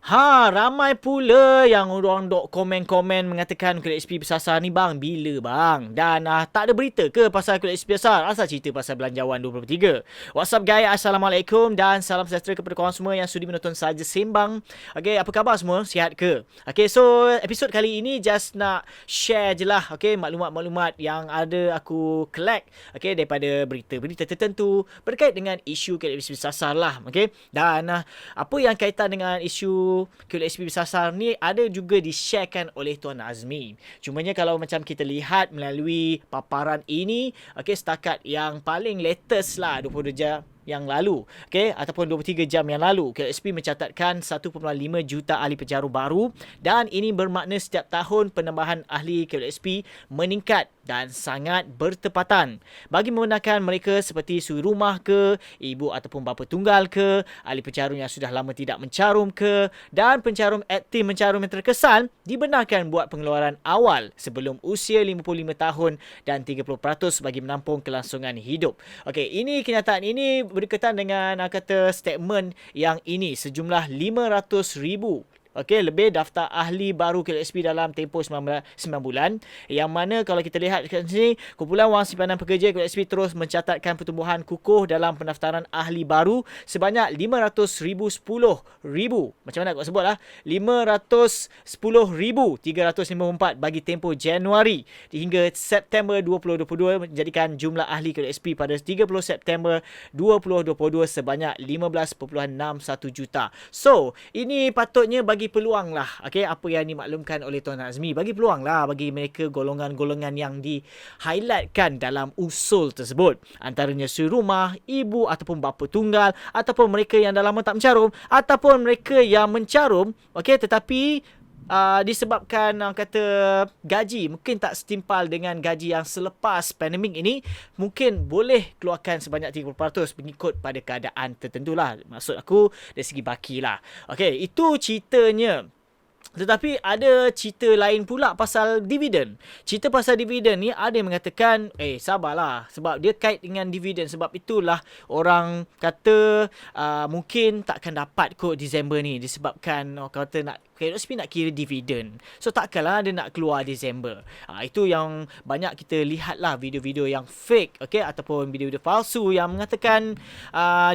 Ramai pula yang orang dok komen-komen mengatakan QXP bersasar ni bang, bila bang? Dan tak ada berita ke pasal QXP bersasar? Asal cerita pasal Belanjawan 2023. What's up guys? Assalamualaikum dan salam sejahtera kepada korang semua yang sudi menonton Saja Sembang. Okay, apa khabar semua? Sihat ke? Okay, so episod kali ini just nak share je lah, okay, maklumat-maklumat yang ada aku collect, okay, daripada berita-berita tertentu berkait dengan isu QXP bersasar lah, okay. Dan apa yang kaitan dengan isu QXP bersasar ni ada juga di-sharekan oleh Tuan Azmi. Cumanya kalau macam kita lihat melalui paparan ini, okay, setakat yang paling latest lah 22 jam yang lalu, okay, ataupun 23 jam yang lalu, QXP mencatatkan 1.5 juta ahli pencarum baru dan ini bermakna setiap tahun penambahan ahli QXP meningkat dan sangat bertepatan. Bagi membenarkan mereka seperti suri rumah ke, ibu ataupun bapa tunggal ke, ahli pencarum yang sudah lama tidak mencarum ke, dan pencarum aktif mencarum yang terkesan dibenarkan buat pengeluaran awal sebelum usia 55 tahun dan 30% bagi menampung kelangsungan hidup. Okey, ini kenyataan ini berkaitan dengan kata statement yang ini sejumlah 500,000 lebih daftar ahli baru QXP dalam tempoh 9 bulan. Yang mana kalau kita lihat kat sini, kumpulan wang simpanan pekerja QXP terus mencatatkan pertumbuhan kukuh dalam pendaftaran ahli baru sebanyak 510,000. Macam mana aku sebut lah? 510,354 bagi tempoh Januari hingga September 2022 menjadikan jumlah ahli QXP pada 30 September 2022 sebanyak 15.61 juta. So, ini patutnya bagi peluang lah, okay, apa yang dimaklumkan oleh Tuan Azmi, bagi peluang lah bagi mereka golongan-golongan yang di-highlightkan dalam usul tersebut, antaranya suri rumah, ibu ataupun bapa tunggal, ataupun mereka yang dah lama tak mencarum, ataupun mereka yang mencarum, okay, tetapi disebabkan kata gaji mungkin tak setimpal dengan gaji yang selepas pandemik ini, mungkin boleh keluarkan sebanyak 30% mengikut pada keadaan tertentu lah. Maksud aku dari segi baki lah. Okay, itu ceritanya. Tetapi ada cerita lain pula pasal dividen. Cerita pasal dividen ni ada yang mengatakan, sabarlah, sebab dia kait dengan dividen. Sebab itulah orang kata mungkin takkan dapat kot Disember ni disebabkan orang kata QXP nak kira dividen. So takkanlah dia nak keluar Disember. Itu yang banyak kita lihat lah, video-video yang fake, okay, ataupun video-video palsu yang mengatakan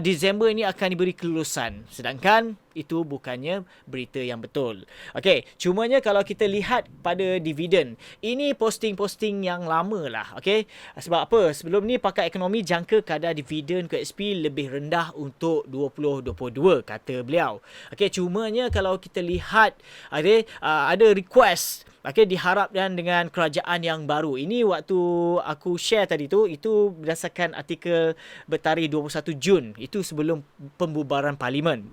Disember ni akan diberi kelulusan. Sedangkan itu bukannya berita yang betul. Okey, cumanya kalau kita lihat pada dividen, ini posting-posting yang lama lah. Okey, sebab apa? Sebelum ni pakar ekonomi jangka kadar dividen QXP lebih rendah untuk 2022, kata beliau. Okey, cumanya kalau kita lihat ada request, diharapkan dengan kerajaan yang baru. Ini waktu aku share tadi tu, itu berdasarkan artikel bertarikh 21 Jun. Itu sebelum pembubaran parlimen.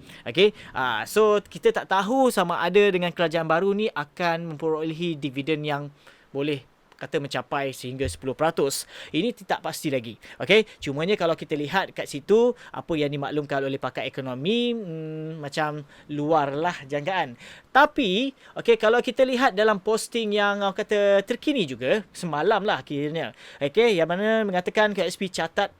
So kita tak tahu sama ada dengan kerajaan baru ni akan memperolehi dividen yang boleh kata mencapai sehingga 10%. Ini tak pasti lagi. Cumanya kalau kita lihat kat situ apa yang dimaklumkan oleh pakar ekonomi, macam luar lah jangkaan. Tapi kalau kita lihat dalam posting yang kata terkini juga semalam lah kiranya, yang mana mengatakan QXP catat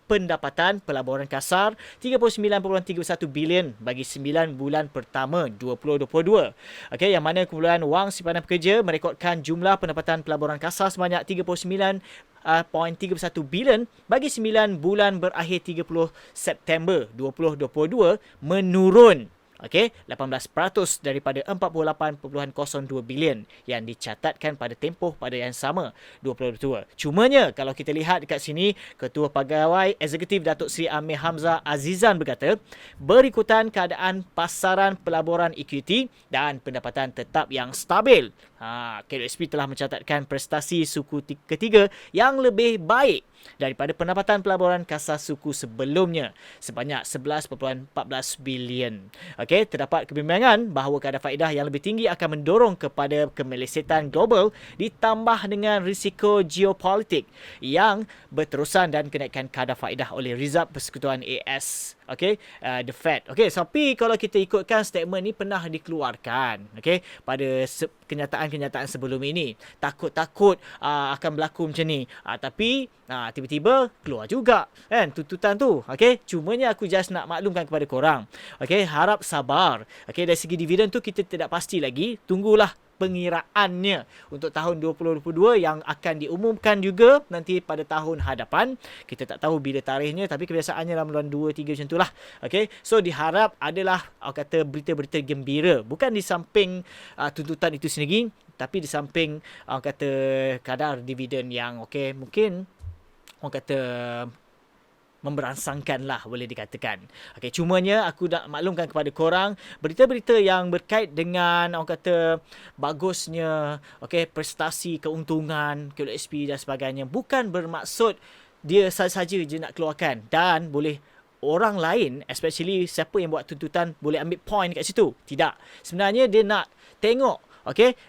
pendapatan pelaburan kasar 39.31 bilion bagi 9 bulan pertama 2022. Yang mana kumpulan wang simpanan pekerja merekodkan jumlah pendapatan pelaburan kasar sebanyak 39.31 bilion bagi 9 bulan berakhir 30 September 2022 menurun 18% daripada 48.02 bilion yang dicatatkan pada tempoh pada yang sama 2022. Cumanya kalau kita lihat dekat sini, Ketua Pegawai Eksekutif Datuk Seri Amir Hamzah Azizan berkata, berikutan keadaan pasaran pelaburan ekuiti dan pendapatan tetap yang stabil, QXP telah mencatatkan prestasi suku ketiga yang lebih baik daripada pendapatan pelaburan kasar suku sebelumnya sebanyak 11.14 bilion. Terdapat kebimbangan bahawa kadar faedah yang lebih tinggi akan mendorong kepada kemelesetan global ditambah dengan risiko geopolitik yang berterusan dan kenaikan kadar faedah oleh Rizab Persekutuan AS Okay, the Fed. Okay, tapi kalau kita ikutkan statement ni pernah dikeluarkan, okay, pada kenyataan-kenyataan sebelum ini. Takut-takut akan berlaku macam ni. Tapi tiba-tiba keluar juga kan tuntutan tu. Okay, cumanya aku just nak maklumkan kepada korang. Okay, harap sabar. Okay, dari segi dividen tu kita tidak pasti lagi. Tunggulah pengiraannya untuk tahun 2022 yang akan diumumkan juga nanti pada tahun hadapan. Kita tak tahu bila tarikhnya, tapi kebiasaannya dalam bulan 2-3 macam itulah. Okay, so diharap adalah kata berita-berita gembira, bukan di samping tuntutan itu sendiri, tapi di samping kata kadar dividen yang okay, mungkin orang kata memberansangkan lah boleh dikatakan. Okay, cumanya aku nak maklumkan kepada korang berita-berita yang berkait dengan orang kata bagusnya prestasi, keuntungan QSP dan sebagainya bukan bermaksud dia saja je nak keluarkan, dan boleh orang lain, especially siapa yang buat tuntutan, boleh ambil point kat situ. Tidak. Sebenarnya dia nak tengok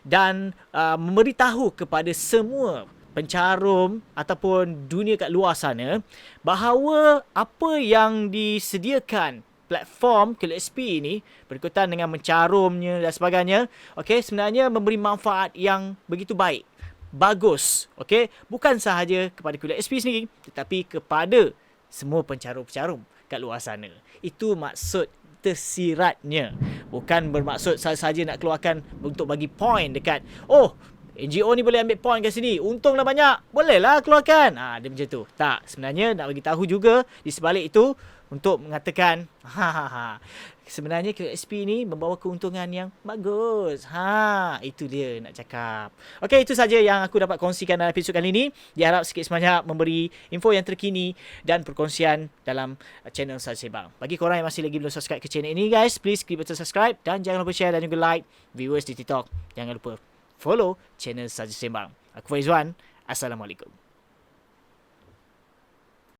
dan memberitahu kepada semua pencarum ataupun dunia kat luar sana bahawa apa yang disediakan platform QSP ini berkaitan dengan mencarumnya dan sebagainya, sebenarnya memberi manfaat yang begitu baik, bagus, bukan sahaja kepada QSP sendiri tetapi kepada semua pencarum-pencarum kat luar sana. Itu maksud tersiratnya, bukan bermaksud sahaja nak keluarkan untuk bagi point dekat NGO ni boleh ambil point kat sini, untunglah banyak, bolehlah keluarkan. Dia macam tu. Tak, sebenarnya nak bagi tahu juga di sebalik itu untuk mengatakan sebenarnya QSP ni membawa keuntungan yang bagus. Itu dia nak cakap. Okey, itu saja yang aku dapat kongsikan dalam episod kali ini. Diharap sikit sebanyak memberi info yang terkini dan perkongsian dalam channel Saja Sembang. Bagi korang yang masih lagi belum subscribe ke channel ini guys, please klik button subscribe dan jangan lupa share dan juga like. Viewers di TikTok, jangan lupa follow channel Saja Sembang. Aku Faizwan. Assalamualaikum.